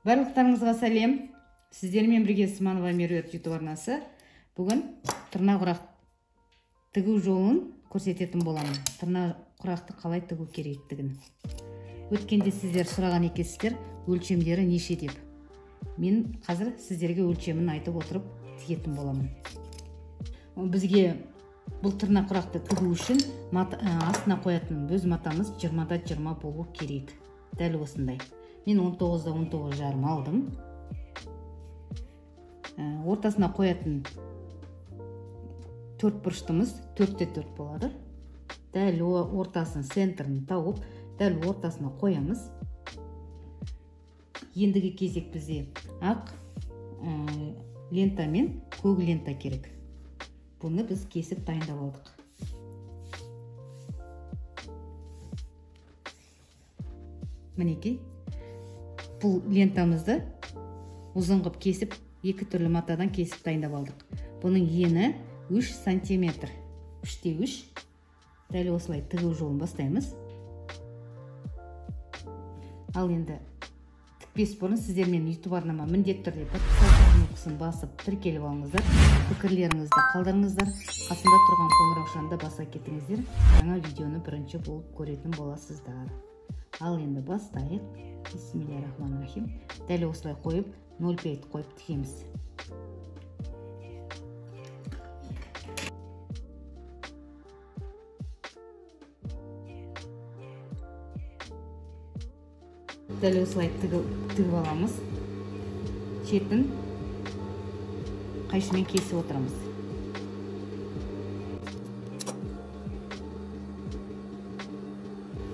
Барлықтарыңызға сәлем. Сіздермен бірге Сманова Меруерт YouTube арнасы. Бүгін тырна құрақ тігу жолын көрсететін боламын. Тырна құрақты қалай тігу керектігін. Өткенде сіздер сұраған екенсіздер, өлшемдері неше деп. Мен қазір сіздерге өлшемін айтып отырып тігетін боламын. Бізге бұл тырна құрақты тігу үшін астына қоятын бөз матамыз 20-да 20 болу керек. Дәл осындай. Мен 19-да 19 жарым алдым. Ортасына қоятын төрт бұрыштымыз 4-те 4 болады. Дәл ортасын, центрін тауып, дәл ортасына қоямыз. Ендігі кезек бізде ақ лента мен көк лента керек. Бұны біз кесіп дайындап алдық. Мінекей, бұл лентамызды ұзын қып кесіп, екі түрлі матадан кесіп дайындап алдық. Бұның ені 3 сантиметр. 3-те 3. Дәл осылай тігу жолын бастаймыз. Ал енді тікпес бұрын сіздермен YouTube арнама міндетті түрде подписаться басып тіркеліп алыңыздар. Пікірлеріңізді қалдырыңыздар. Қасында тұрған қоңыраушанды баса кетіңіздер. Жаңа видеоны бірінші болып көретін боласыздар. Ал енді бастайық. Бисмиллахиррахманиррахим. Дәл осылай қойып 0,5 қойып тігеміз. Дәл осылай тігіп аламыз. Шетін қайшымен кесіп отырамыз.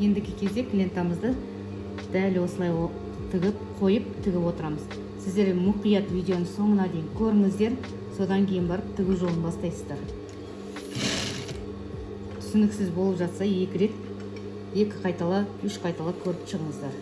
Ендігі кезек лентамызды дәл осылай тігіп, қойып тігіп отырамыз. Сіздер мұқият видеоны соңына дейін көріңіздер, содан кейін барып тігу жолын бастайсыздар. Түсініксіз болып жатса, 2 рет, 2 қайтала, 3 қайтала көріп шығыңыздар.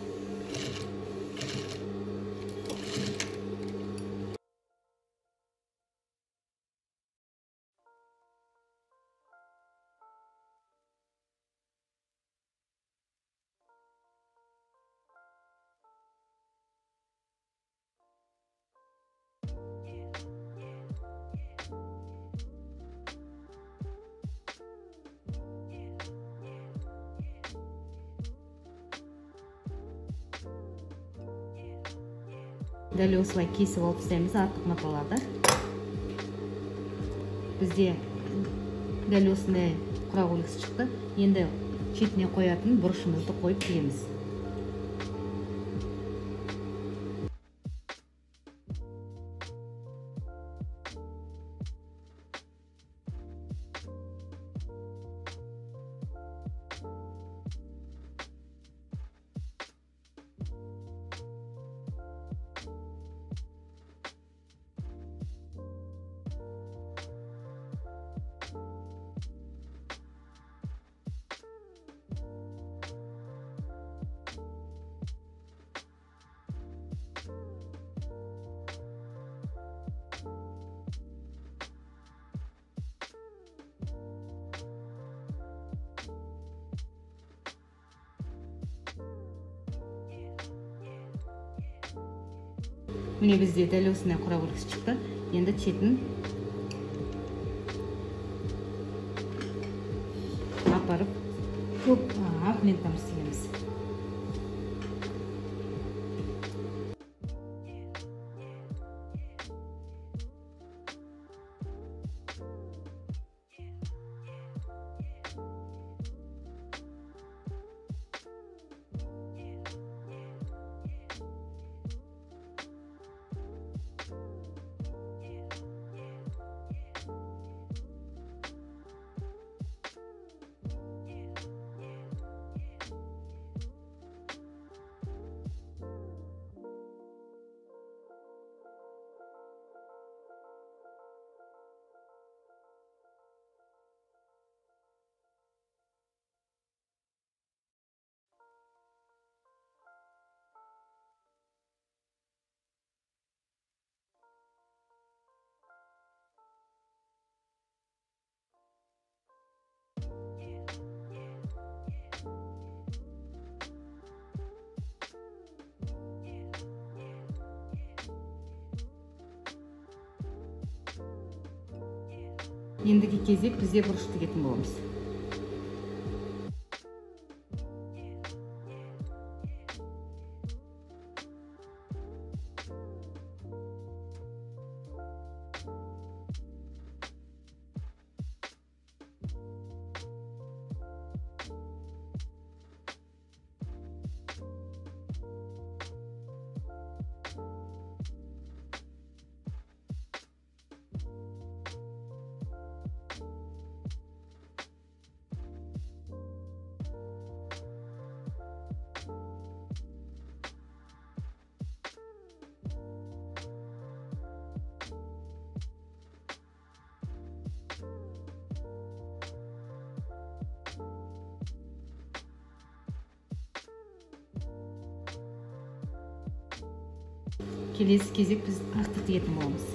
Дәл осылай кесіп алып тастаймыз артық маталарды. Бізде дәл осындай құрақ үлгісі шықты. Енді шетіне қоятын бұрышымызды қойып тігеміз. Міне бізде дәл осындай құрақ үлгісі шықты. Енді шетін апарып көк ақ лентамыз тігеміз. Ендігі кезек бізде бұрыш тігетін боламыз. Келесі кезек біз ақтық тігетін боламыз.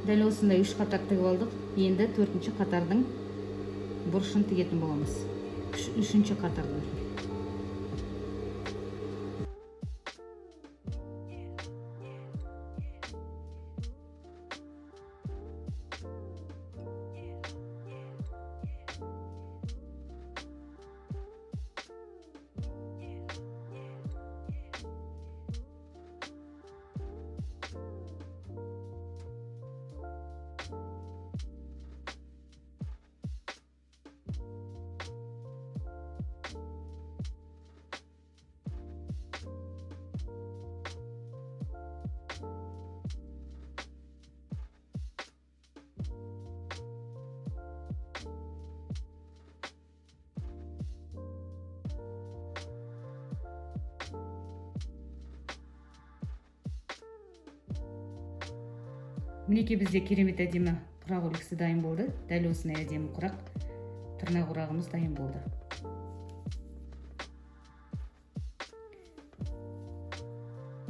Дәл осындай 3 қатар тігіп алдық. Енді 4-ші қатардың бұрышын тігетін боламыз. 3-ші қатардың. Мінекей бізде керемет әдемі құрақ үлгісі дайын болды. Дәл осындай әдемі құрақ, тырнақ құрағымыз дайын болды.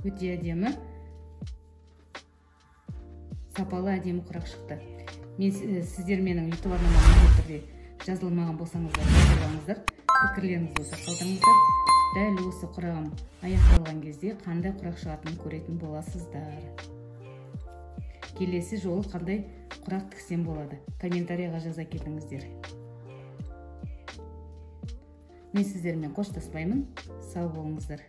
Өте әдемі, сапалы әдемі құрақ шықты. Сіздер менің YouTube арнама міндетті түрде жазылмаған болсаңыздар, жазылыңыздар, пікірлеріңізді болса қалдырыңыздар. Дәл осы құрағым аяқталған кезде қандай құрақ шығатынын көретін боласыздар. Келесі жолы қандай құрақ тіксем болады? Комментарийға жаза кетіңіздер. Мен сіздермен қоштаспаймын. Сау болыңыздар.